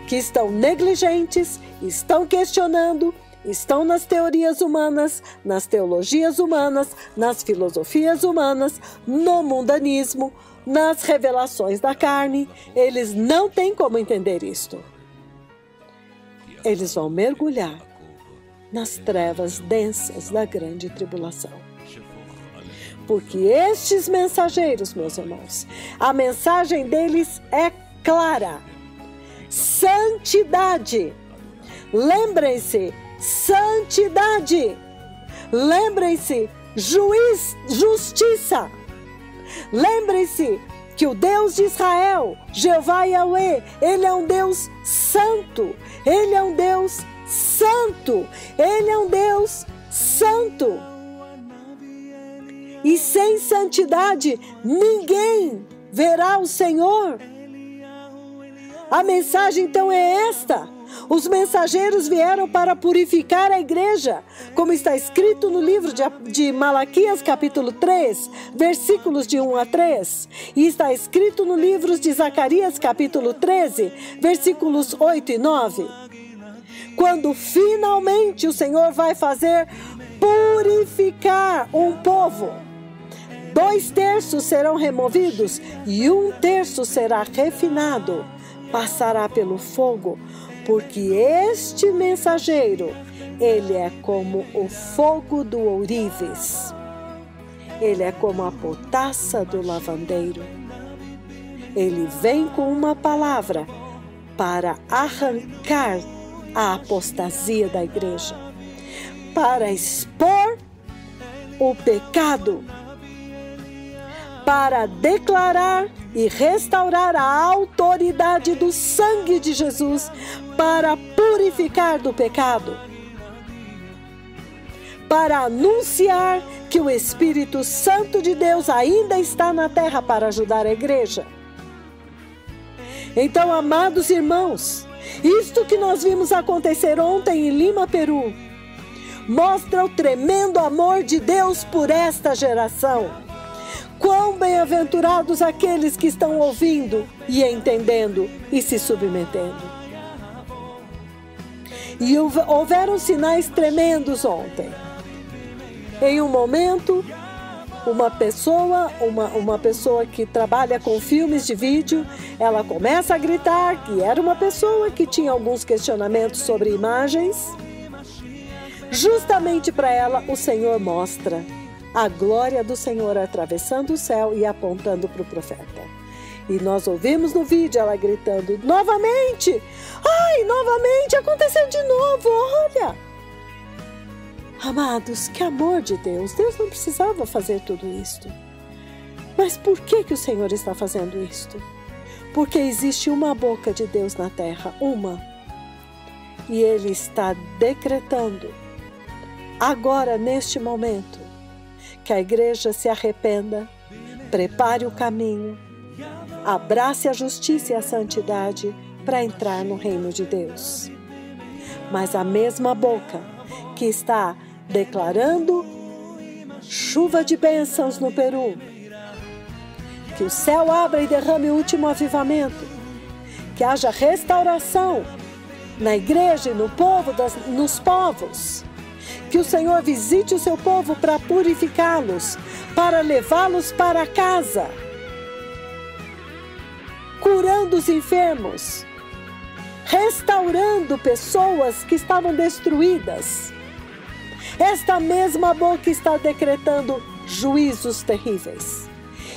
que estão negligentes, estão questionando, estão nas teorias humanas, nas teologias humanas, nas filosofias humanas, no mundanismo, nas revelações da carne, eles não têm como entender isto. Eles vão mergulhar nas trevas densas da grande tribulação. Porque estes mensageiros, meus irmãos, a mensagem deles é clara. Santidade. Lembrem-se, santidade. Lembrem-se, justiça. Lembrem-se que o Deus de Israel, Jeová Yahweh, Ele é um Deus santo. Ele é um Deus santo. Ele é um Deus santo. E sem santidade, ninguém verá o Senhor. A mensagem então é esta. Os mensageiros vieram para purificar a igreja, como está escrito no livro de Malaquias, capítulo 3, versículos de 1 a 3. E está escrito no livro de Zacarias, capítulo 13, versículos 8 e 9. Quando finalmente o Senhor vai fazer purificar um povo, 2/3 serão removidos e 1/3 será refinado, passará pelo fogo, porque este mensageiro, ele é como o fogo do ourives, ele é como a potassa do lavandeiro. Ele vem com uma palavra para arrancar a apostasia da igreja, para expor o pecado, para declarar e restaurar a autoridade do sangue de Jesus, para purificar do pecado, para anunciar que o Espírito Santo de Deus ainda está na terra para ajudar a igreja. Então, amados irmãos, isto que nós vimos acontecer ontem em Lima, Peru, mostra o tremendo amor de Deus por esta geração. Quão bem-aventurados aqueles que estão ouvindo e entendendo e se submetendo. E houveram sinais tremendos ontem. Em um momento, uma pessoa que trabalha com filmes de vídeo, ela começa a gritar que era uma pessoa que tinha alguns questionamentos sobre imagens. Justamente para ela, o Senhor mostra a glória do Senhor atravessando o céu e apontando para o profeta. E nós ouvimos no vídeo ela gritando, novamente! Ai, novamente, aconteceu de novo, olha! Amados, que amor de Deus! Deus não precisava fazer tudo isto. Mas por que o Senhor está fazendo isto? Porque existe uma boca de Deus na terra, uma. E Ele está decretando, agora, neste momento, que a igreja se arrependa, prepare o caminho, abrace a justiça e a santidade para entrar no reino de Deus. Mas a mesma boca que está declarando chuva de bênçãos no Peru, que o céu abra e derrame o último avivamento, que haja restauração na igreja e no povo, nos povos, que o Senhor visite o seu povo para purificá-los, para levá-los para casa. curando os enfermos, restaurando pessoas que estavam destruídas. Esta mesma boca está decretando juízos terríveis.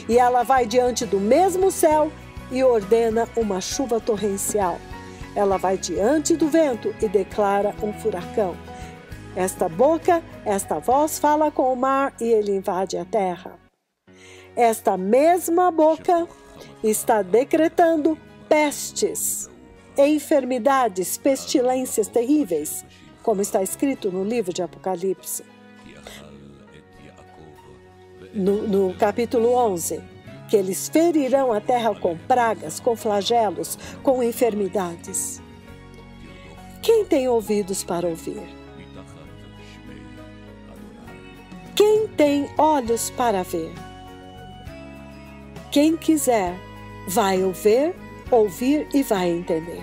E ela vai diante do mesmo céu e ordena uma chuva torrencial. Ela vai diante do vento e declara um furacão. Esta boca, esta voz fala com o mar e ele invade a terra. Esta mesma boca está decretando pestes, enfermidades, pestilências terríveis, como está escrito no livro de Apocalipse. No capítulo 11, que eles ferirão a terra com pragas, com flagelos, com enfermidades. Quem tem ouvidos para ouvir? Quem tem olhos para ver? Quem quiser vai ouvir e vai entender.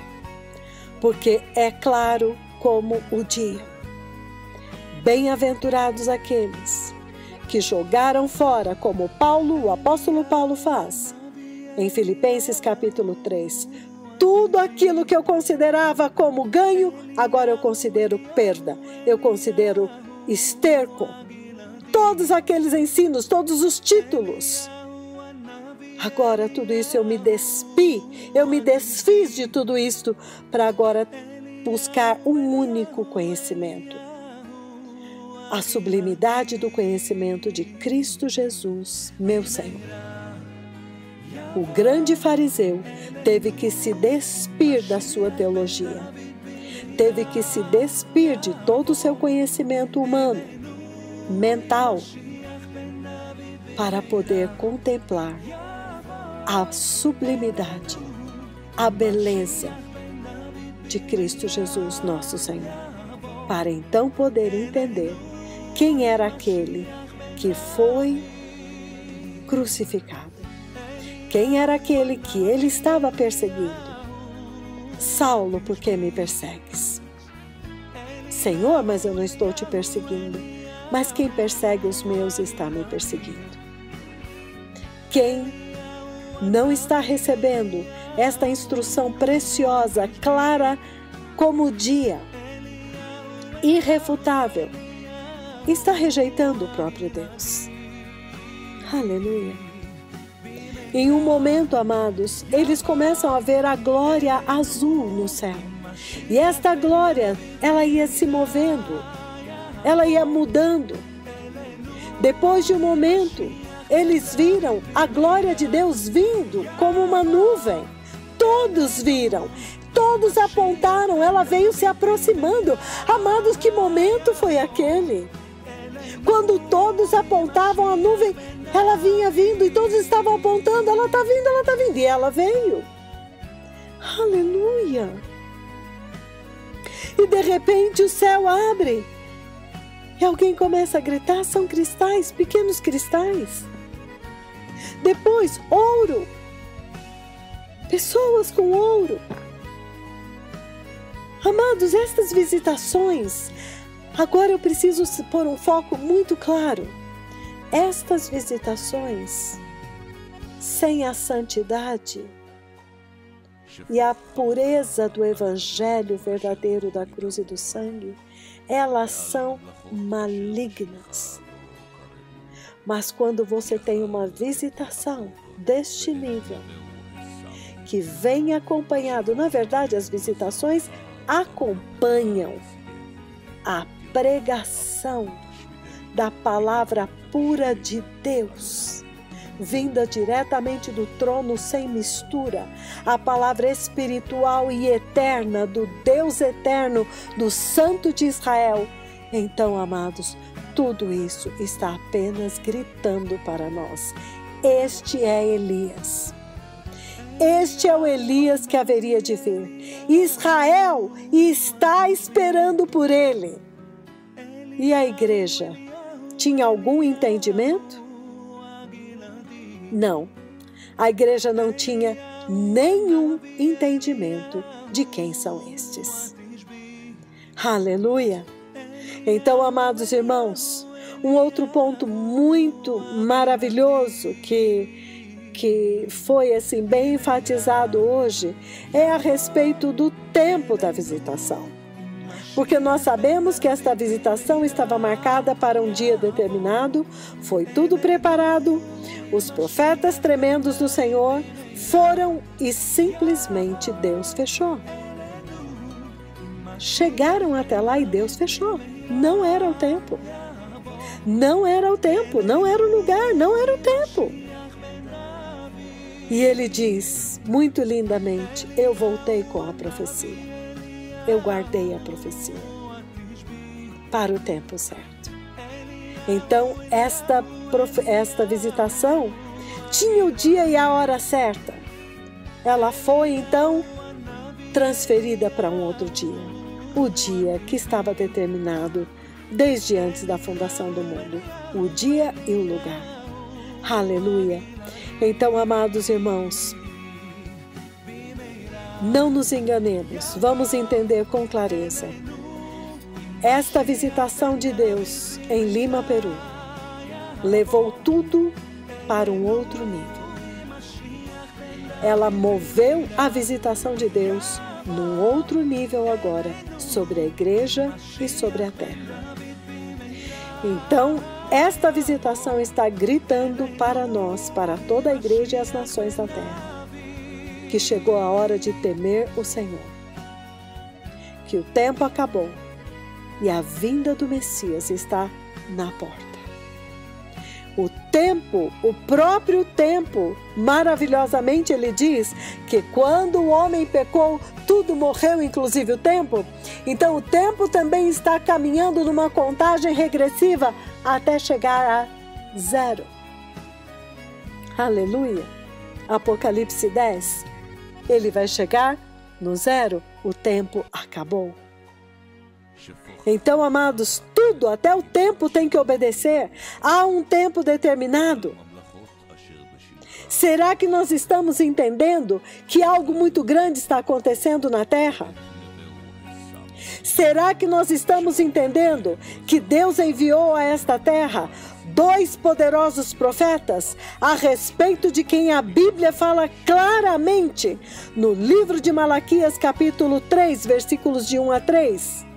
Porque é claro como o dia. Bem-aventurados aqueles que jogaram fora, como o apóstolo Paulo faz, em Filipenses capítulo 3. Tudo aquilo que eu considerava como ganho, agora eu considero perda, eu considero esterco. Todos aqueles ensinos, todos os títulos. Agora tudo isso eu me desfiz de tudo isso para agora buscar um único conhecimento. A sublimidade do conhecimento de Cristo Jesus, meu Senhor. O grande fariseu teve que se despir da sua teologia. Teve que se despir de todo o seu conhecimento humano, mental, para poder contemplar a sublimidade, a beleza de Cristo Jesus, nosso Senhor, para então poder entender quem era aquele que foi crucificado, quem era aquele que ele estava perseguindo. Saulo, por que me persegues? Senhor, mas eu não estou te perseguindo. Mas quem persegue os meus está me perseguindo. Quem não está recebendo esta instrução preciosa, clara como o dia, irrefutável, está rejeitando o próprio Deus. Aleluia. Em um momento, amados, eles começam a ver a glória azul no céu. E esta glória, ela ia se movendo, ela ia mudando. Depois de um momento, eles viram a glória de Deus vindo como uma nuvem. Todos viram, todos apontaram, ela veio se aproximando. Amados, que momento foi aquele? Quando todos apontavam a nuvem, ela vinha vindo e todos estavam apontando, ela está vindo, ela está vindo. E ela veio. Aleluia! E de repente o céu abre. E alguém começa a gritar, são cristais, pequenos cristais. Depois, ouro. Pessoas com ouro. Amados, estas visitações, agora eu preciso pôr um foco muito claro. Estas visitações, sem a santidade e a pureza do Evangelho verdadeiro da cruz e do sangue, elas são malignas. Mas quando você tem uma visitação deste nível, que vem acompanhado, na verdade as visitações acompanham a pregação da palavra pura de Deus, vinda diretamente do trono sem mistura, a palavra espiritual e eterna do Deus eterno, do Santo de Israel. Então, amados, tudo isso está apenas gritando para nós. Este é Elias. Este é o Elias que haveria de vir. Israel está esperando por ele. E a igreja tinha algum entendimento? Não. A igreja não tinha nenhum entendimento de quem são estes. Aleluia! Então, amados irmãos, um outro ponto muito maravilhoso que que foi assim bem enfatizado hoje é a respeito do tempo da visitação. Porque nós sabemos que esta visitação estava marcada para um dia determinado, foi tudo preparado, os profetas tremendos do Senhor foram e simplesmente Deus fechou. Chegaram até lá e Deus fechou. Não era o tempo. Não era o tempo, não era o lugar, não era o tempo. E ele diz, muito lindamente, eu voltei com a profecia. Eu guardei a profecia para o tempo certo. Então, esta visitação tinha o dia e a hora certa. Ela foi, então, transferida para um outro dia. O dia que estava determinado desde antes da fundação do mundo. O dia e o lugar. Aleluia! Então, amados irmãos, não nos enganemos, vamos entender com clareza. Esta visitação de Deus em Lima, Peru, levou tudo para um outro nível. Ela moveu a visitação de Deus num outro nível agora, sobre a igreja e sobre a terra. Então, esta visitação está gritando para nós, para toda a igreja e as nações da terra, que chegou a hora de temer o Senhor, que o tempo acabou e a vinda do Messias está na porta. O tempo, o próprio tempo, maravilhosamente ele diz que quando o homem pecou, tudo morreu, inclusive o tempo. Então o tempo também está caminhando numa contagem regressiva até chegar a 0. Aleluia! Apocalipse 10. Ele vai chegar no 0, o tempo acabou. Então, amados, tudo, até o tempo tem que obedecer. Há um tempo determinado. Será que nós estamos entendendo que algo muito grande está acontecendo na terra? Será que nós estamos entendendo que Deus enviou a esta terra 2 poderosos profetas a respeito de quem a Bíblia fala claramente no livro de Malaquias, capítulo 3, versículos de 1 a 3.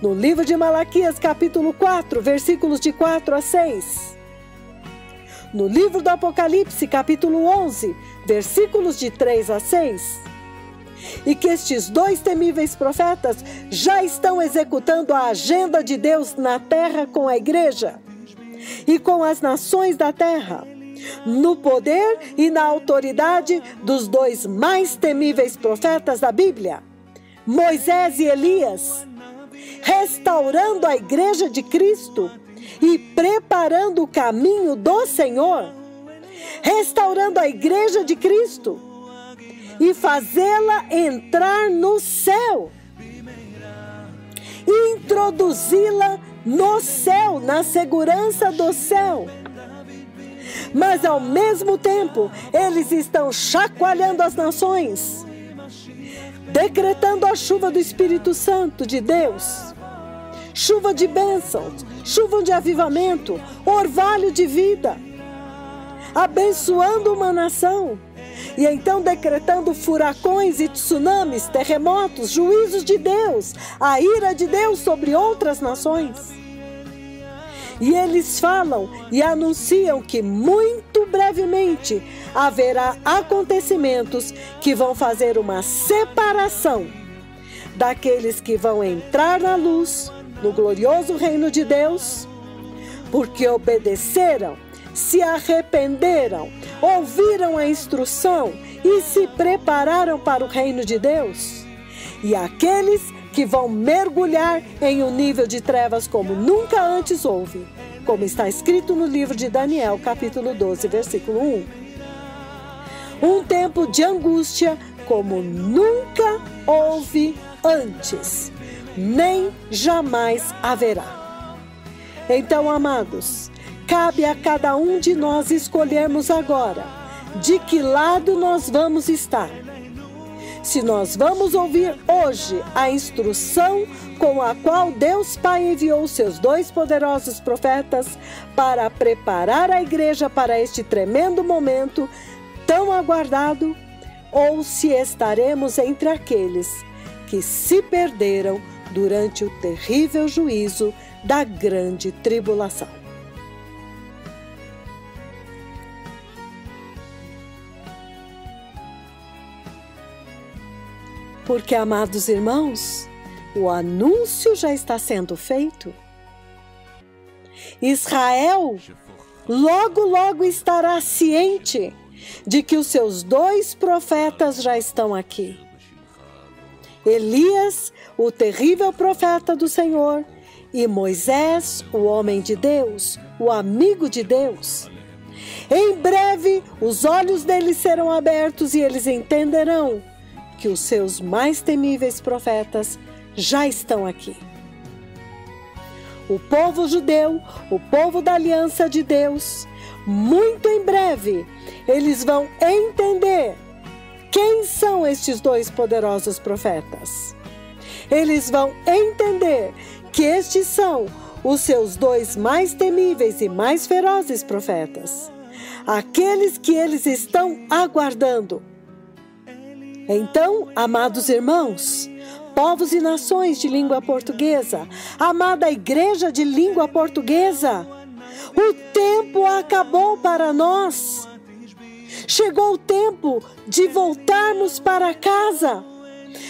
No livro de Malaquias, capítulo 4, versículos de 4 a 6. No livro do Apocalipse, capítulo 11, versículos de 3 a 6. E que estes 2 temíveis profetas já estão executando a agenda de Deus na terra com a igreja e com as nações da terra, no poder e na autoridade dos 2 mais temíveis profetas da Bíblia, Moisés e Elias, restaurando a igreja de Cristo e preparando o caminho do Senhor, restaurando a igreja de Cristo e fazê-la entrar no céu, introduzi-la no céu, na segurança do céu. Mas ao mesmo tempo, eles estão chacoalhando as nações, decretando a chuva do Espírito Santo de Deus, chuva de bênçãos, chuva de avivamento, orvalho de vida, abençoando uma nação, e então decretando furacões e tsunamis, terremotos, juízos de Deus, a ira de Deus sobre outras nações. E eles falam e anunciam que muito brevemente haverá acontecimentos que vão fazer uma separação daqueles que vão entrar na luz, no glorioso reino de Deus, porque obedeceram, se arrependeram, ouviram a instrução e se prepararam para o reino de Deus. E aqueles que vão mergulhar em um nível de trevas como nunca antes houve, como está escrito no livro de Daniel, capítulo 12, versículo 1. Um tempo de angústia como nunca houve antes, nem jamais haverá. Então, amados, cabe a cada um de nós escolhermos agora de que lado nós vamos estar. Se nós vamos ouvir hoje a instrução com a qual Deus Pai enviou seus 2 poderosos profetas para preparar a igreja para este tremendo momento, tão aguardado, ou se estaremos entre aqueles que se perderam durante o terrível juízo da grande tribulação. Porque, amados irmãos, o anúncio já está sendo feito. Israel logo, logo estará ciente de que os seus 2 profetas já estão aqui. Elias, o terrível profeta do Senhor, e Moisés, o homem de Deus, o amigo de Deus. Em breve, os olhos deles serão abertos e eles entenderão que os seus mais temíveis profetas já estão aqui. O povo judeu, o povo da aliança de Deus, muito em breve, eles vão entender quem são estes 2 poderosos profetas. Eles vão entender que estes são os seus 2 mais temíveis e mais ferozes profetas, aqueles que eles estão aguardando. Então, amados irmãos, povos e nações de língua portuguesa, amada igreja de língua portuguesa, o tempo acabou para nós. Chegou o tempo de voltarmos para casa.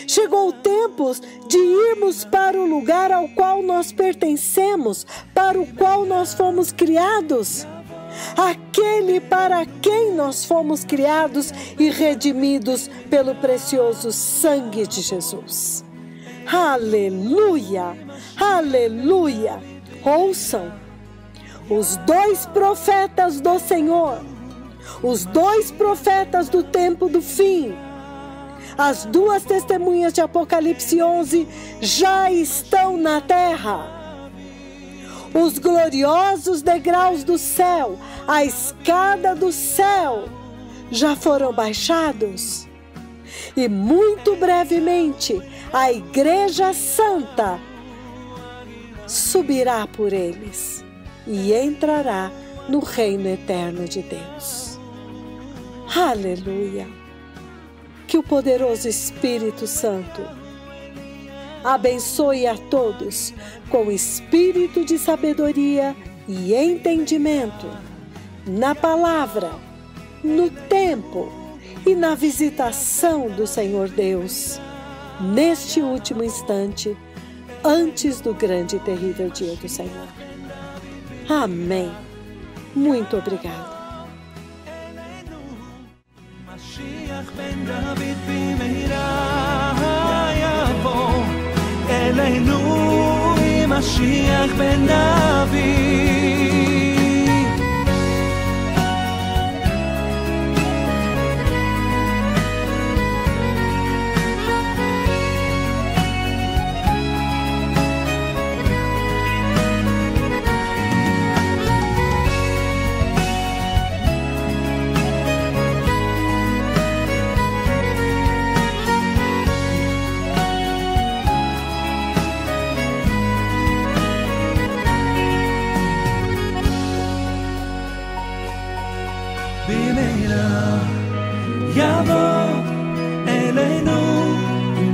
Chegou o tempo de irmos para o lugar ao qual nós pertencemos, para o qual nós fomos criados. Aquele para quem nós fomos criados e redimidos pelo precioso sangue de Jesus. Aleluia! Aleluia! Ouçam, os 2 profetas do Senhor, os 2 profetas do tempo do fim, as 2 testemunhas de Apocalipse 11 já estão na terra. Os gloriosos degraus do céu, a escada do céu, já foram baixados. E muito brevemente, a Igreja Santa subirá por eles e entrará no reino eterno de Deus. Aleluia! Que o poderoso Espírito Santo abençoe a todos com espírito de sabedoria e entendimento na palavra, no tempo e na visitação do Senhor Deus, neste último instante, antes do grande e terrível dia do Senhor. Amém. Muito obrigado. Mashiach ben David. יבוא אלינו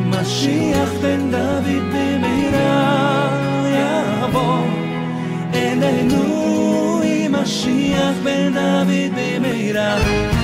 משיח בן דוד במהרה. יבוא אלינו משיח בן דוד במהרה.